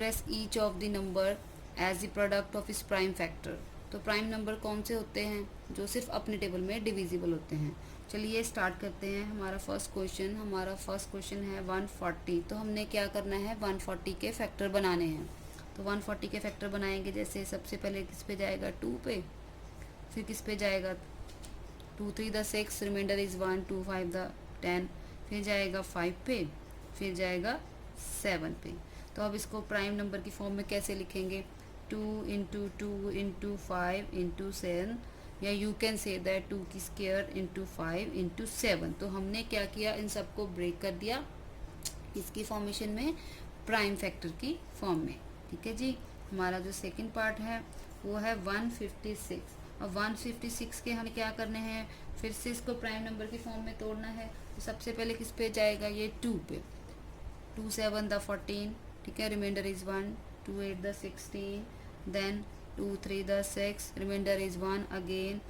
Express each of the number as the product of its prime factor. तो prime number कौन से होते हैं जो सिर्फ अपने टेबल में डिविजिबल होते हैं। चलिए स्टार्ट करते हैं। हमारा फर्स्ट क्वेश्चन है 140। तो हमने क्या करना है, 140 के फैक्टर बनाने हैं। तो 140 के फैक्टर बनाएंगे। जैसे सबसे पहले किस पे जाएगा, 2 पे, फिर किस पे जाएगा, 2 3 द 6, रिमाइंडर इज़ 1, 2 5 द 10, फिर जाएगा 5 पे, फिर जाएगा 7 पे। तो अब इसको प्राइम नंबर की फॉर्म में कैसे लिखेंगे, 2 इंटू 2 इंटू 5 इंटू 7, या यू कैन से दैट 2 की स्क्वायर इंटू 5 इंटू 7। तो हमने क्या किया, इन सबको ब्रेक कर दिया इसकी फॉर्मेशन में, प्राइम फैक्टर की फॉर्म में। ठीक है जी। हमारा जो सेकंड पार्ट है वो है 156। और 156 के हमें क्या करने हैं, फिर से इसको प्राइम नंबर की फॉर्म में तोड़ना है। तो सबसे पहले किस पे जाएगा, ये 2 पे, 2 7 द 14, ठीक है, remainder is 1, 2 8 the 16, then 2 3 the 6, remainder is 1 again,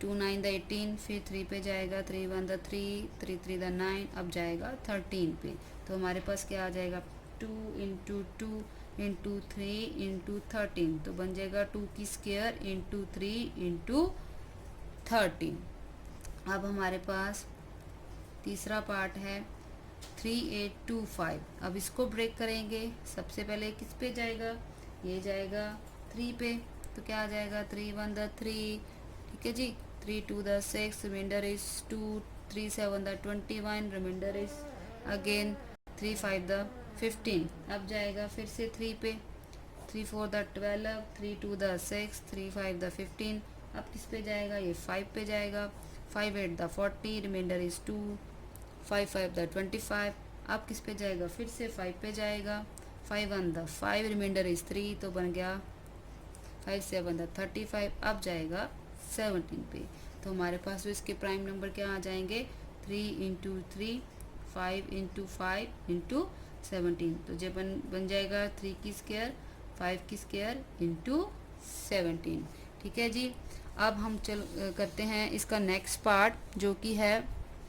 2 9 the 18, फिर 3 पे जाएगा, 3 1 द 3, 3 3 द 9, अब जाएगा 13 पे। तो हमारे पास क्या आ जाएगा, 2 इंटू 2 इंटू 3 इंटू 13, तो बन जाएगा 2 की स्क्वायर इंटू 3 इंटू 13। अब हमारे पास तीसरा पार्ट है 3825। अब इसको ब्रेक करेंगे। सबसे पहले किस पे जाएगा, ये जाएगा 3 पे, तो क्या आ जाएगा, 3 1 द 3, ठीक है जी, 3 2 the 6, remainder is 2, 3 7 the 21, remainder is again 3 5 the 15। अब जाएगा फिर से 3 पे, 3 4 द 12, 3 2 द 6, 3 5 द 15। अब किस पे जाएगा, ये 5 पे जाएगा, 5 8 द 40, रिमाइंडर इज 2, 5 5 द 25। अब किस पे जाएगा, फिर से 5 पे जाएगा, 5 1 द 5, रिमाइंडर इज 3, तो बन गया 5 7 द 35। अब जाएगा 17 पे। तो हमारे पास जो इसके प्राइम नंबर क्या आ जाएंगे, 3 इंटू 3, 5 इंटू 5 इंटू 17। तो जो बन जाएगा 3 की स्क्वायर 5 की स्क्वायर इंटू 17। ठीक है जी। अब हम करते हैं इसका नेक्स्ट पार्ट जो कि है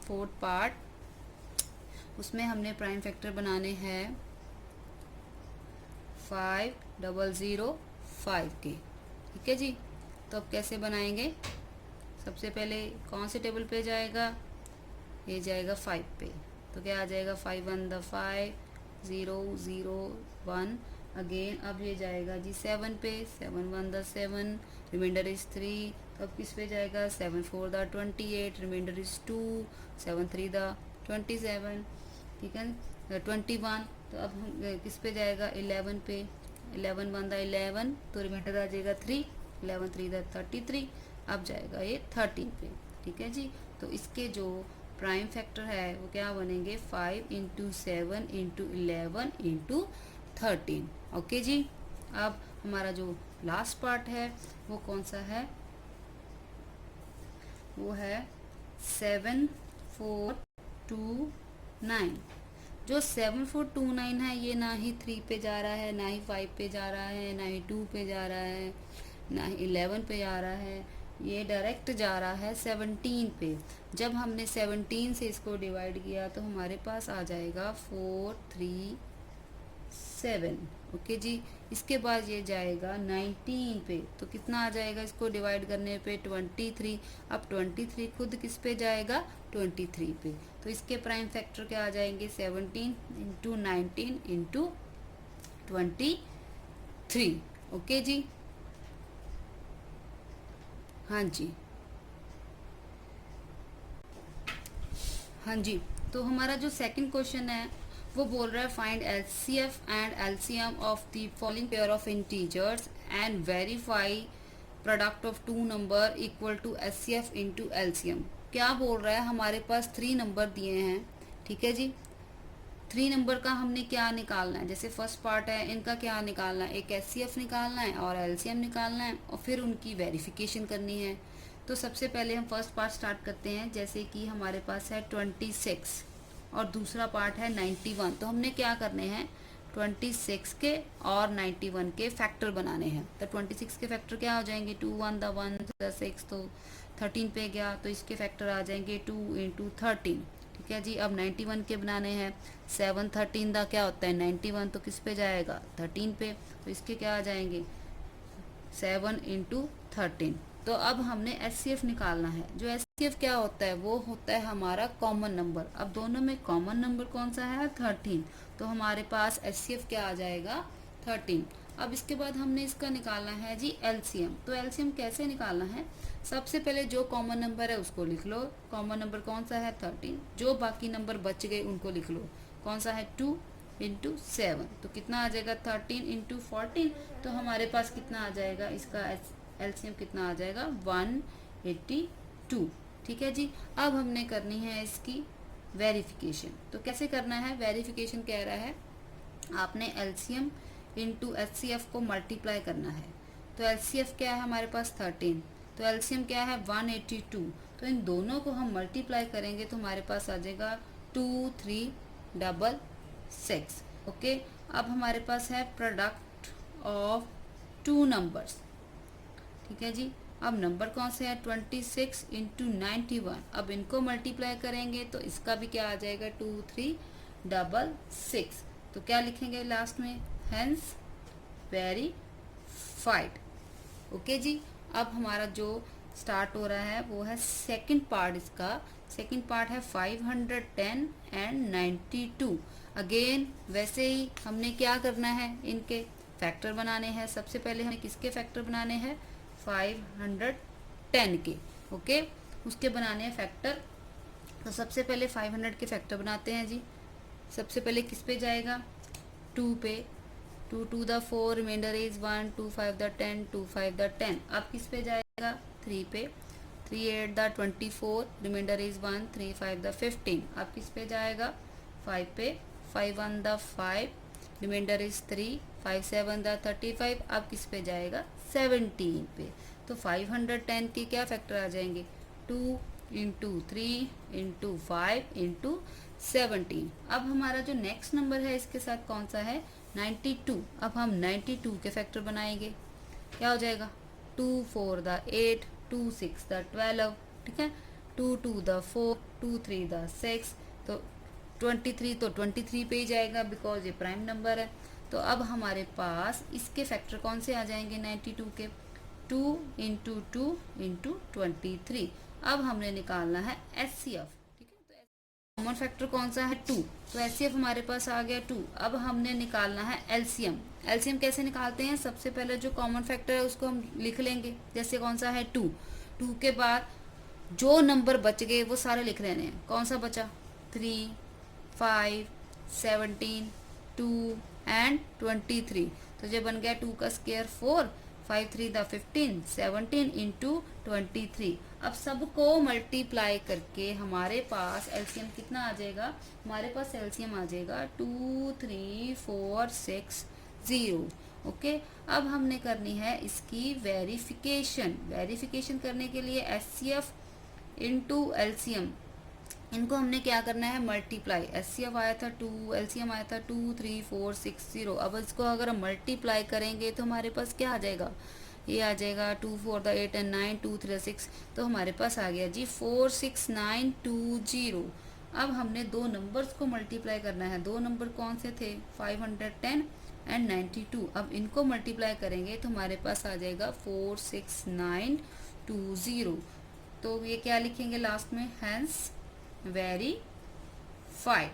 फोर्थ पार्ट। उसमें हमने प्राइम फैक्टर बनाने हैं 5005 के। ठीक है जी। तो अब कैसे बनाएंगे, सबसे पहले कौन से टेबल पे जाएगा, ये जाएगा 5 पे। तो क्या आ जाएगा, 5 1 द 5, 0 0 1 अगेन। अब ये जाएगा जी 7 पे, 7 1 द 7, रिमाइंडर इज 3। तो अब किस पे जाएगा, 7 4 द 28, रिमाइंडर इज 2, 7 3 द 27, ठीक है, 21। तो अब हम किस पे जाएगा, 11 पे, 11 1 द 11, तो रिमाइंडर आ जाएगा 3, 11 3 द 33। अब जाएगा ये 13 पे। ठीक है जी। तो इसके जो प्राइम फैक्टर है वो क्या बनेंगे, 5 इंटू 7 इंटू 11 इंटू 13। ओके जी। अब हमारा जो लास्ट पार्ट है वो कौन सा है, वो है 7429। जो 7429 है ये ना ही 3 पे जा रहा है, ना ही 5 पे जा रहा है, ना ही 2 पे जा रहा है, ना ही 11 पे जा रहा है, ये डायरेक्ट जा रहा है 17 पे। जब हमने 17 से इसको डिवाइड किया तो हमारे पास आ जाएगा 437। ओके जी। इसके बाद ये जाएगा 19 पे, तो कितना आ जाएगा इसको डिवाइड करने पे, 23। अब 23 खुद किस पे जाएगा, 23 पे। तो इसके प्राइम फैक्टर क्या आ जाएंगे, 17 इंटू 19 इंटू 23। ओके जी। हाँ जी, हाँ जी। तो हमारा जो सेकंड क्वेश्चन है वो बोल रहा है find HCF and LCM of the following pair of integers and verify product of 2 number equal to HCF into LCM. क्या बोल रहा है, हमारे पास 3 नंबर दिए हैं। ठीक है जी। 3 नंबर का हमने क्या निकालना है, जैसे फर्स्ट पार्ट है इनका क्या निकालना है, एक एचसीएफ निकालना है और एलसीएम निकालना है और फिर उनकी वेरिफिकेशन करनी है। तो सबसे पहले हम फर्स्ट पार्ट स्टार्ट करते हैं। जैसे कि हमारे पास है 26 और दूसरा पार्ट है 91। तो हमने क्या करने हैं, 26 के और 91 के फैक्टर बनाने हैं। तो 26 के फैक्टर क्या हो जाएंगे, 2 1 द 1 द 6, तो 13 पे गया, तो इसके फैक्टर आ जाएंगे 2 इंटू 13। ठीक है जी। अब 91 के बनाने हैं। 7 13 दा क्या होता है 91, तो किस पे जाएगा 13 पे, तो इसके क्या आ जाएंगे 7 इंटू 13। तो अब हमने एचसीएफ निकालना है। जो एचसीएफ क्या होता है वो होता है हमारा कॉमन नंबर। अब दोनों में कॉमन नंबर कौन सा है 13, तो हमारे पास एचसीएफ क्या आ जाएगा 13। अब इसके बाद हमने इसका निकालना है जी एलसीएम। तो एलसीएम कैसे निकालना है, सबसे पहले जो कॉमन नंबर है उसको लिख लो। कॉमन नंबर कौन सा है 13, जो बाकी नंबर बच गए उनको लिख लो। कौन सा है 2 इंटू 7, तो कितना आ जाएगा 13 इंटू 14, तो हमारे पास कितना आ जाएगा इसका एलसीएम कितना आ जाएगा 182। ठीक है जी। अब हमने करनी है इसकी वेरिफिकेशन। तो कैसे करना है वेरिफिकेशन, कह रहा है आपने एलसीएम इंटू एचसीएफ को मल्टीप्लाई करना है। तो एलसीएफ क्या है हमारे पास 13, तो एलसीएम क्या है 182। तो इन दोनों को हम मल्टीप्लाई करेंगे तो हमारे पास आ जाएगा 2366। ओके। अब हमारे पास है प्रोडक्ट ऑफ टू नंबर्स। ठीक है जी। अब नंबर कौन से है 26 इंटू 91। अब इनको मल्टीप्लाई करेंगे तो इसका भी क्या आ जाएगा 2366। तो क्या लिखेंगे लास्ट में, हेंस वेरीफाइड। ओके जी। अब हमारा जो स्टार्ट हो रहा है वो है सेकंड पार्ट। इसका सेकंड पार्ट है 510 एंड 92। अगेन वैसे ही हमने क्या करना है, इनके फैक्टर बनाने हैं। सबसे पहले हमें किसके फैक्टर बनाने हैं 510 के। ओके, उसके बनाने हैं फैक्टर। तो सबसे पहले 500 के फैक्टर बनाते हैं जी। सबसे पहले किस पे जाएगा 2 पे, 2 to the 4, reminder is 1, 2 5 the 10, 2 5 the 10। अब किस पे जाएगा 3 पे, 3 8 the 24, रिमाइंडर इज 1, 3 5 the 15। अब किस पे जाएगा 5 पे, 5 1 the 5, रिमाइंडर इज 3, 5 7 the 35। अब किस पे जाएगा 17 पे। तो 510 के क्या फैक्टर आ जाएंगे 2 इंटू 3 इंटू 5 इंटू 17। अब हमारा जो नेक्स्ट नंबर है इसके साथ कौन सा है 92। अब हम 92 के फैक्टर बनाएंगे। क्या हो जाएगा 2 4 द 8, 2 6 द 12। ठीक है, 2 2 द 4, 2 3 द 6। तो 23 तो 23 पे ही जाएगा बिकॉज ये प्राइम नंबर है। तो अब हमारे पास इसके फैक्टर कौन से आ जाएंगे 92 के 2 इंटू 2 इंटू 23। अब हमने निकालना है एचसीएफ। कॉमन फैक्टर कौन सा है 2, तो एचसीएफ हमारे पास आ गया 2। अब हमने निकालना है एलसीएम। एलसीएम कैसे निकालते हैं, सबसे पहले जो कॉमन फैक्टर है उसको हम लिख लेंगे। जैसे कौन सा है 2, 2 के बाद जो नंबर बच गए वो सारे लिख लेने हैं। कौन सा बचा 3 5 17 2 एंड 23। तो जो बन गया 2 का स्क्वायर 4, 5 3 द 15, 17 इंटू 23। अब सबको मल्टीप्लाई करके हमारे पास एलसीएम कितना आ जाएगा, हमारे पास एलसीएम आ जाएगा 23460। ओके। अब हमने करनी है इसकी वेरिफिकेशन। वेरिफिकेशन करने के लिए एचसीएफ इंटू एलसीएम, इनको हमने क्या करना है मल्टीप्लाई। एचसीएफ आया था 2, एलसीएम आया था 23460। अब इसको अगर हम मल्टीप्लाई करेंगे तो हमारे पास क्या आ जाएगा, ये आ जाएगा 2 4 द 8 एंड 9, 2 3 6। तो हमारे पास आ गया जी 46920। अब हमने दो नंबर्स को मल्टीप्लाई करना है। दो नंबर कौन से थे 510 एंड 92। अब इनको मल्टीप्लाई करेंगे तो हमारे पास आ जाएगा 46920। तो ये क्या लिखेंगे लास्ट में, हैंस वेरीफाइड।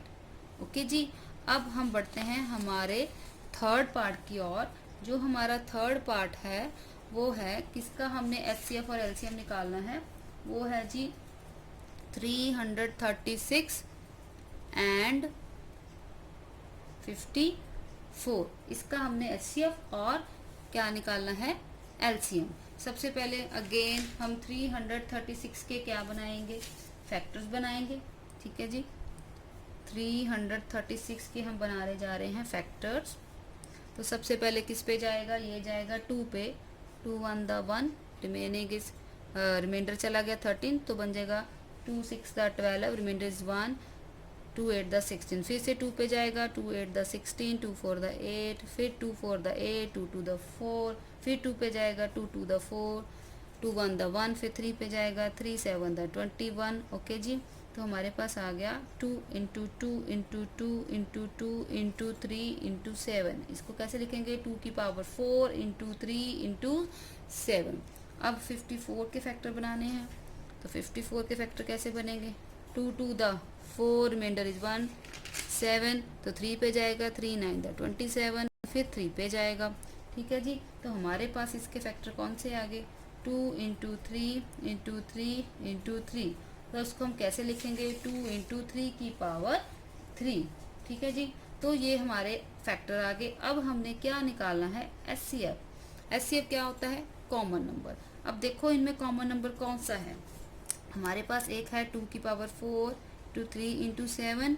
ओके जी। अब हम बढ़ते हैं हमारे थर्ड पार्ट की ओर। जो हमारा थर्ड पार्ट है वो है किसका, हमने एचसीएफ और एलसीएम निकालना है। वो है जी 336 एंड 54। इसका हमने एचसीएफ और क्या निकालना है एलसीएम। सबसे पहले अगेन हम 336 के क्या बनाएंगे फैक्टर्स बनाएंगे। ठीक है जी, 336 के हम बनाने जा रहे हैं फैक्टर्स। तो सबसे पहले किस पे जाएगा, ये जाएगा 2 पे, 2 1 द 1, रिमेनिंग इज रिमाइंडर चला गया 13, तो बन जाएगा 2 6 द 12, रिमाइंडर इज 1, 2 8 द 16। फिर से 2 पे जाएगा, 2 8 द 16, 2 4 द 8, फिर 2 4 द 8, 2 2 द 4, फिर 2 पे जाएगा 2 2 द 4, 2 1 द 1, फिर 3 पे जाएगा 3 7 द 21। ओके जी। तो हमारे पास आ गया 2 into two into two into two into three into seven. इसको कैसे लिखेंगे, 2 की power 4 into three into seven. अब 54 के फैक्टर बनाने हैं, तो 54 के फैक्टर कैसे बनेंगे, 2 टू द 4 रिमाइंडर इज 1 7, तो 3 पे जाएगा, 3 9 द 27, फिर 3 पे जाएगा। ठीक है जी, तो हमारे पास इसके फैक्टर कौन से आ गए, 2 into three into three into three. तो उसको हम कैसे लिखेंगे, 2 इंटू थ्री की पावर 3। ठीक है जी, तो ये हमारे फैक्टर आ गए। अब हमने क्या निकालना है, एचसीएफ। एचसीएफ क्या होता है, कॉमन नंबर। अब देखो इनमें कॉमन नंबर कौन सा है, हमारे पास एक है 2 की पावर 4 टू 3 इंटू सेवन,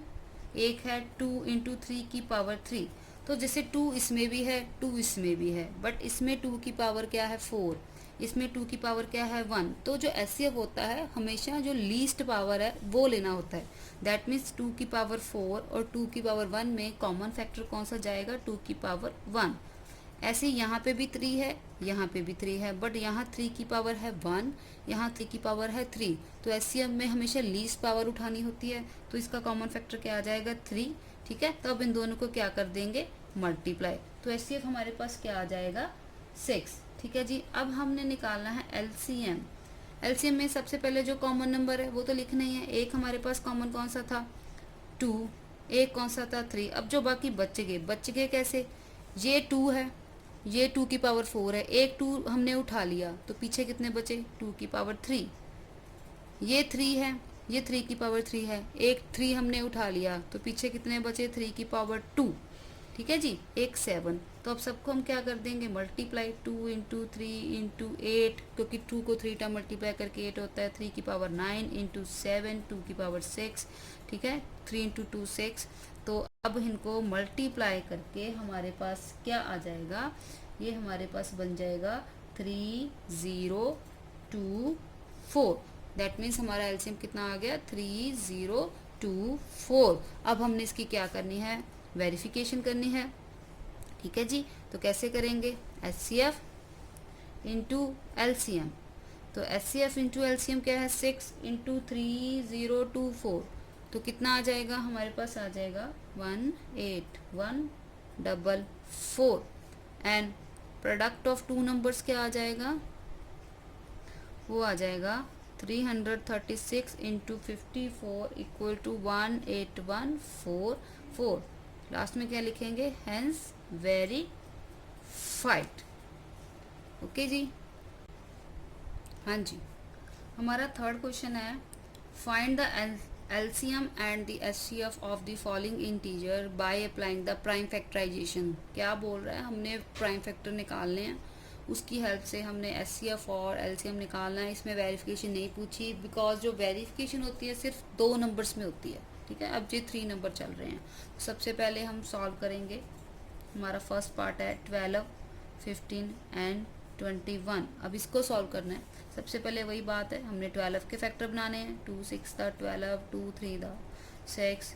एक है 2 इंटू थ्री की पावर 3। तो जैसे 2 इसमें भी है 2 इसमें भी है, बट इसमें 2 की पावर क्या है 4, इसमें 2 की पावर क्या है 1। तो जो एचसीएफ होता है हमेशा जो लीस्ट पावर है वो लेना होता है। दैट मीन्स 2 की पावर 4 और 2 की पावर 1 में कॉमन फैक्टर कौन सा जाएगा, 2 की पावर 1। ऐसे यहाँ पे भी 3 है, यहाँ पे भी 3 है, बट यहाँ 3 की पावर है 1, यहाँ 3 की पावर है 3। तो एचसीएफ में हमेशा लीस्ट पावर उठानी होती है, तो इसका कॉमन फैक्टर क्या आ जाएगा 3। ठीक है, तो अब इन दोनों को क्या कर देंगे, मल्टीप्लाई। तो एचसीएफ हमारे पास क्या आ जाएगा 6। ठीक है जी, अब हमने निकालना है एलसीएम। एलसीएम में सबसे पहले जो कॉमन नंबर है वो तो लिखना ही है। एक हमारे पास कॉमन कौन सा था 2, एक कौन सा था 3। अब जो बाकी बच गए कैसे, ये 2 है, ये 2 की पावर 4 है, एक 2 हमने उठा लिया तो पीछे कितने बचे, 2 की पावर 3। ये 3 है, ये 3 की पावर 3 है, एक 3 हमने उठा लिया तो पीछे कितने बचे, 3 की पावर 2। ठीक है जी, एक 7। तो अब सबको हम क्या कर देंगे, मल्टीप्लाई, 2 इंटू थ्री इंटू 8, क्योंकि 2 को 3 टाइम मल्टीप्लाई करके 8 होता है, 3 की पावर 9 इंटू 7, 2 की पावर 6। ठीक है, 3 इंटू 2 6। तो अब इनको मल्टीप्लाई करके हमारे पास क्या आ जाएगा, ये हमारे पास बन जाएगा 3024। दैट मीन्स हमारा एलसीएम कितना आ गया, 3024। अब हमने इसकी क्या करनी है, वेरिफिकेशन करनी है। ठीक है जी, तो कैसे करेंगे, एचसीएफ इंटू एलसीएम। तो एचसीएफ इंटू एलसीएम क्या है, 6 इंटू 3024। तो कितना आ जाएगा, हमारे पास आ जाएगा 18144। And product of two numbers क्या आ जाएगा, वो आ जाएगा 336 इंटू 54 इक्वल टू 18144। लास्ट में क्या लिखेंगे, हेंस वेरीफाइड। ओके जी, हाँ जी। हमारा थर्ड क्वेश्चन है, find the LCM and the HCF of the following integer by applying the prime factorization. क्या बोल रहा है, हमने प्राइम फैक्टर निकालने हैं, उसकी हेल्प से हमने एचसीएफ और एलसीएम निकालना है। इसमें वेरिफिकेशन नहीं पूछी, बिकॉज जो वेरिफिकेशन होती है सिर्फ 2 नंबर्स में होती है। ठीक है, अब ये 3 नंबर चल रहे हैं। तो सबसे पहले हम सॉल्व करेंगे, हमारा फर्स्ट पार्ट है 12, 15 एंड 21। अब इसको सॉल्व करना है। सबसे पहले वही बात है, हमने 12 के फैक्टर बनाने हैं, 2 6 द 12, 2 3 द 6,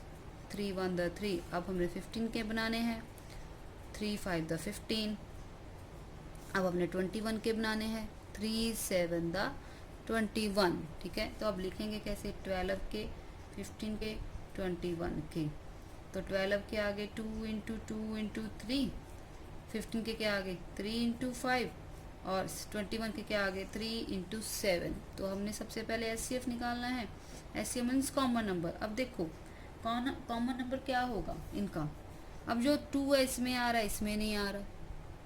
3 1 द 3। अब हमने 15 के बनाने हैं, 3 5 द 15। अब हमने 21 के बनाने हैं, 3 7 द 21। ठीक है, तो अब लिखेंगे कैसे, 12 के, 15 के, 21 के। तो 12 के आगे 2 इंटू टू इंटू थ्री, 15 के क्या आगे 3 इंटू 5, और 21 के क्या आगे 3 इंटू 7। तो हमने सबसे पहले एचसीएफ निकालना है। HCF means common number. अब देखो कॉमन नंबर क्या होगा इनका, अब जो 2 है इसमें आ रहा है, इसमें नहीं आ रहा,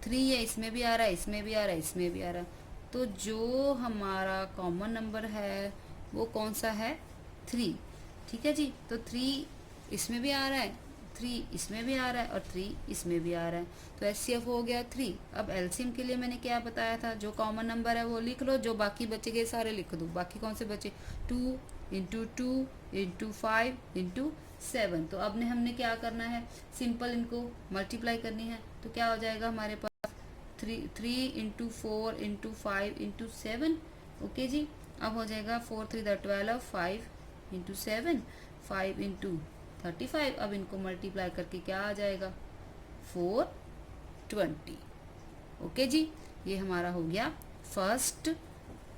3 है इसमें भी आ रहा है, इसमें भी आ रहा है, इसमें भी आ रहा है। तो जो हमारा कॉमन नंबर है वो कौन सा है, 3। ठीक है जी, तो 3 इसमें भी आ रहा है, 3 इसमें भी आ रहा है, और 3 इसमें भी आ रहा है। तो एचसीएफ हो गया 3। अब एलसीएम के लिए मैंने क्या बताया था, जो कॉमन नंबर है वो लिख लो, जो बाकी बचे गए सारे लिख दो। बाकी कौन से बचे, 2 इंटू टू इंटू 5 इंटू 7। तो अब ने हमने क्या करना है, सिंपल इनको मल्टीप्लाई करनी है। तो क्या हो जाएगा हमारे पास, 3 इंटू 4 इंटू 5 इंटू 7। ओके जी, अब हो जाएगा 4 3 द 12, 5 इंटू 7, 5 इंटू 35। अब इनको मल्टीप्लाई करके क्या आ जाएगा, 420। ओके जी, ये हमारा हो गया फर्स्ट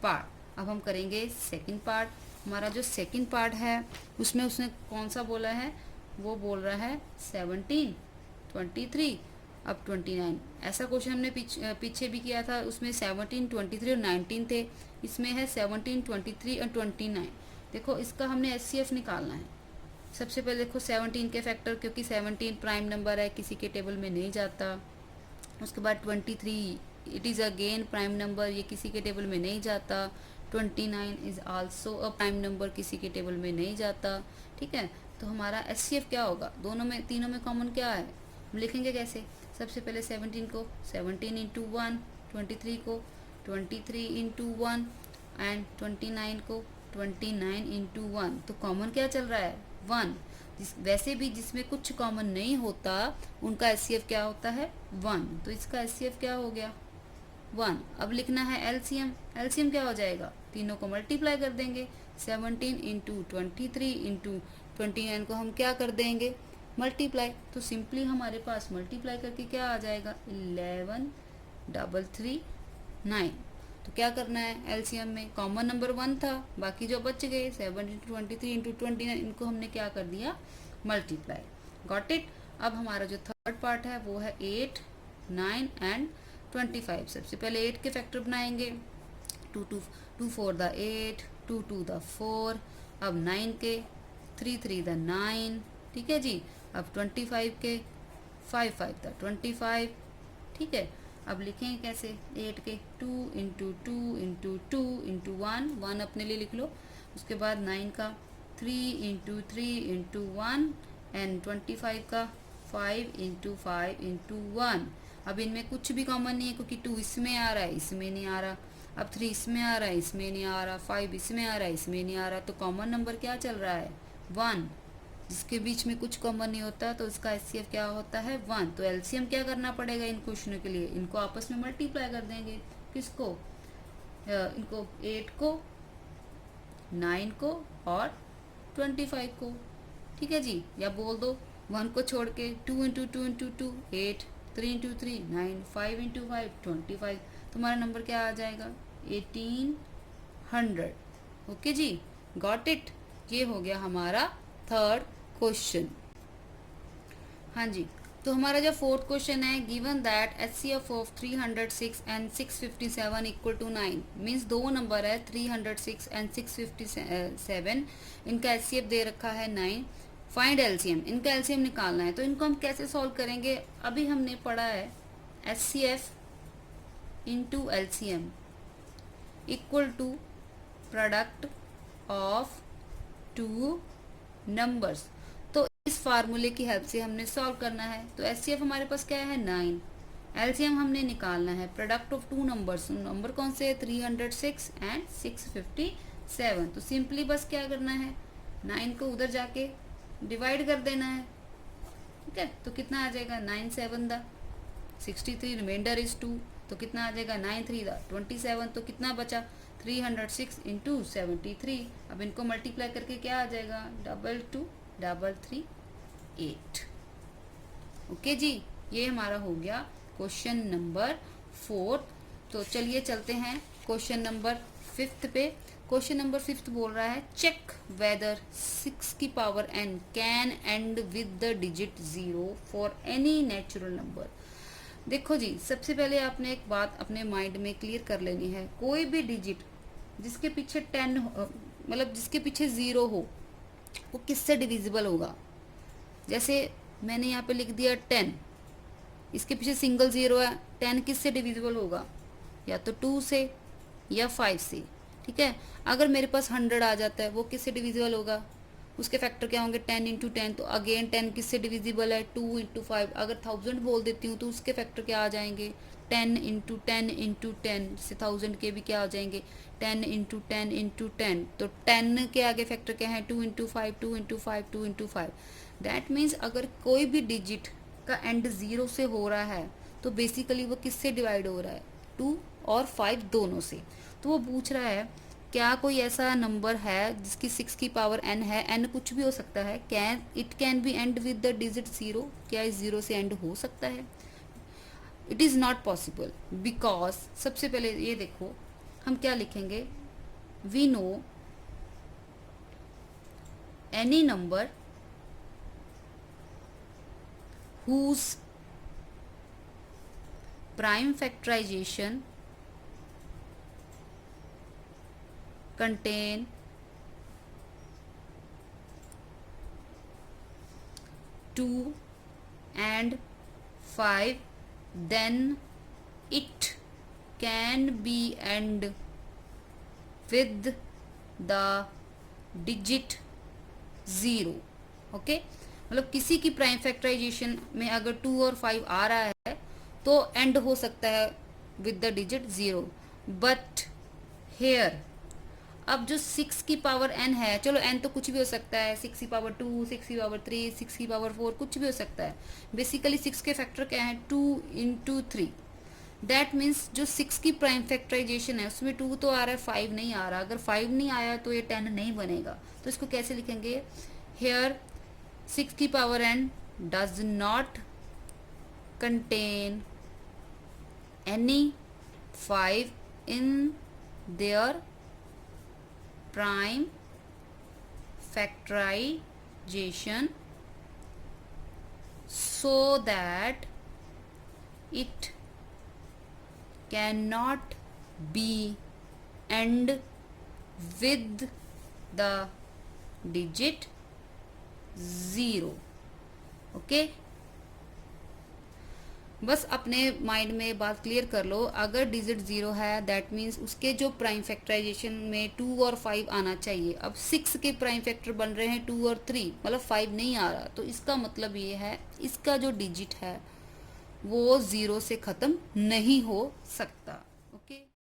पार्ट। अब हम करेंगे सेकंड पार्ट। हमारा जो सेकंड पार्ट है उसमें उसने कौन सा बोला है, वो बोल रहा है 17, 23 अब 29। ऐसा क्वेश्चन हमने पीछे भी किया था, उसमें 17, 23 और 19 थे। इसमें है 17, 23 और 29। देखो इसका हमने HCF निकालना है। सबसे पहले देखो 17 के फैक्टर, क्योंकि 17 प्राइम नंबर है, किसी के टेबल में नहीं जाता। उसके बाद 23 it is again prime number, ये किसी के टेबल में नहीं जाता। 29 is also a prime number, किसी के टेबल में नहीं जाता। ठीक है, तो हमारा HCF क्या होगा, दोनों में तीनों में कॉमन क्या है, हम लिखेंगे कैसे। सबसे पहले 17 को 17 इंटू 1, 23 को 23 इंटू 1 एंड 29 को 29 इंटू 1। तो कॉमन क्या चल रहा है, 1। वैसे भी जिसमें कुछ कॉमन नहीं होता उनका HCF क्या होता है, 1। तो इसका HCF क्या हो गया, 1। अब लिखना है LCM। LCM क्या हो जाएगा, तीनों को मल्टीप्लाई कर देंगे। 17 इंटू 23 इंटू 29 को हम क्या कर देंगे, मल्टीप्लाई। तो सिंपली हमारे पास मल्टीप्लाई करके क्या आ जाएगा, 11,339। तो क्या करना है, एलसीएम में कॉमन नंबर 1 था, बाकी जो बच गए 7 इंटू 23 इंटू 29, इनको हमने क्या कर दिया, मल्टीप्लाई। Got it. अब हमारा जो थर्ड पार्ट है वो है 8, 9 एंड 25। सबसे पहले 8 के फैक्टर बनाएंगे, 2 4 द 8, 2 2 द 4। अब 9 के 3 3 द 9। ठीक है जी। अब 25 के 5 5 द 25। ठीक है, अब लिखेंगे कैसे, 8 के 2 इंटू 2 इंटू 2 इंटू 1 अपने लिए लिख लो। उसके बाद 9 का 3 इंटू 3 इंटू 1 एंड 25 का 5 इंटू 5 इंटू 1। अब इनमें कुछ भी कॉमन नहीं है, क्योंकि 2 इसमें आ रहा है, इसमें नहीं आ रहा। अब 3 इसमें आ रहा है, इसमें नहीं आ रहा। 5 इसमें आ रहा है, इसमें नहीं आ रहा। तो कॉमन नंबर क्या चल रहा है, 1। जिसके बीच में कुछ कॉमन नहीं होता तो इसका HCF क्या होता है, 1। तो LCM क्या करना पड़ेगा इन क्वेश्चनों के लिए, इनको आपस में मल्टीप्लाई कर देंगे। किसको, इनको 8 को, 9 को और 25 को। ठीक है जी, या बोल दो 1 को छोड़ के 2 इंटू 2 इंटू 2 8, 3 इंटू 3 9, 5 इंटू 5 25। तुम्हारा नंबर क्या आ जाएगा, 1800। ओके जी, गॉट इट। ये हो गया हमारा थर्ड क्वेश्चन। हाँ जी, तो हमारा जो फोर्थ क्वेश्चन है, given that HCF of 306 and 657 equal to 9। Means दो नंबर है 306 एंड 657, इनका HCF दे रखा है 9। फाइंड LCM, इनका LCM निकालना है। तो इनको हम कैसे सॉल्व करेंगे, अभी हमने पढ़ा है HCF into LCM equal to product of two numbers. तो इस फार्मूले की हेल्प से हमने सॉल्व करना है। तो HCF हमारे पास क्या है, 9। LCM हमने निकालना है product of two numbers. Number कौन से है, 306 एंड 657। तो सिंपली बस क्या करना है, 9 को उधर जाके डिवाइड कर देना है। ठीक है, तो कितना आ जाएगा, 9 7 द 63, रिमाइंडर इज 2। तो कितना आ जाएगा, 9 3 द 27। तो कितना बचा, 306 इंटू 73। अब इनको मल्टीप्लाई करके क्या आ जाएगा, 22338। ओके जी, ये हमारा हो गया क्वेश्चन नंबर 4। तो चलिए चलते हैं क्वेश्चन नंबर 5 पे। क्वेश्चन नंबर 5 बोल रहा है, चेक वेदर 6 की power n can and with the digit 0 for any natural number. देखो जी, सबसे पहले आपने एक बात अपने माइंड में क्लियर कर लेनी है, कोई भी डिजिट जिसके पीछे 10 मतलब जिसके पीछे 0 हो, वो किससे डिविजिबल होगा। जैसे मैंने यहाँ पे लिख दिया 10, इसके पीछे सिंगल 0 है, 10 किससे डिविजिबल होगा, या तो 2 से या 5 से। ठीक है, अगर मेरे पास 100 आ जाता है, वो किससे डिविजिबल होगा, उसके फैक्टर क्या होंगे, 10 इंटू 10। तो अगेन 10 किससे डिविजिबल है, 2 इंटू 5। अगर 1000 बोल देती हूँ तो उसके फैक्टर क्या आ जाएंगे, 10 इंटू 10 इंटू 10 से 1000 के भी क्या आ जाएंगे, 10 इंटू 10 इंटू 10। तो 10 के आगे फैक्टर क्या है, 2 into 5 2 into 5 2 into 5। That means अगर कोई भी डिजिट का एंड 0 से हो रहा है तो बेसिकली वो किससे डिवाइड हो रहा है, 2 और 5 दोनों से। तो वो पूछ रहा है क्या कोई ऐसा नंबर है जिसकी 6 की पावर n है, n कुछ भी हो सकता है, can be end with the digit 0। क्या इस 0 से एंड हो सकता है, it is not possible. Because सबसे पहले ये देखो हम क्या लिखेंगे, we know any number whose prime factorization contain 2 and 5, then it can be end with the digit 0. Okay, मतलब किसी की प्राइम फैक्टराइजेशन में अगर 2 और 5 आ रहा है तो एंड हो सकता है with the digit 0. But here, अब जो 6 की पावर n है, चलो n तो कुछ भी हो सकता है, 6 की पावर 2, 6 की पावर 3, 6 की पावर 4, कुछ भी हो सकता है. बेसिकली 6 के फैक्टर क्या है, 2 इंटू 3. दैट मीन्स जो 6 की प्राइम फैक्टराइजेशन है उसमें 2 तो आ रहा है, 5 नहीं आ रहा. अगर 5 नहीं आया तो ये 10 नहीं बनेगा. तो इसको कैसे लिखेंगे, हेयर 6 की power n does not contain any 5 in their prime factorization, so that it cannot be end with the digit 0. Okay, बस अपने माइंड में बात क्लियर कर लो. अगर डिजिट 0 है दैट मीन्स उसके जो प्राइम फैक्टराइजेशन में 2 और 5 आना चाहिए. अब 6 के प्राइम फैक्टर बन रहे हैं 2 और 3, मतलब 5 नहीं आ रहा. तो इसका मतलब ये है इसका जो डिजिट है वो 0 से ख़त्म नहीं हो सकता.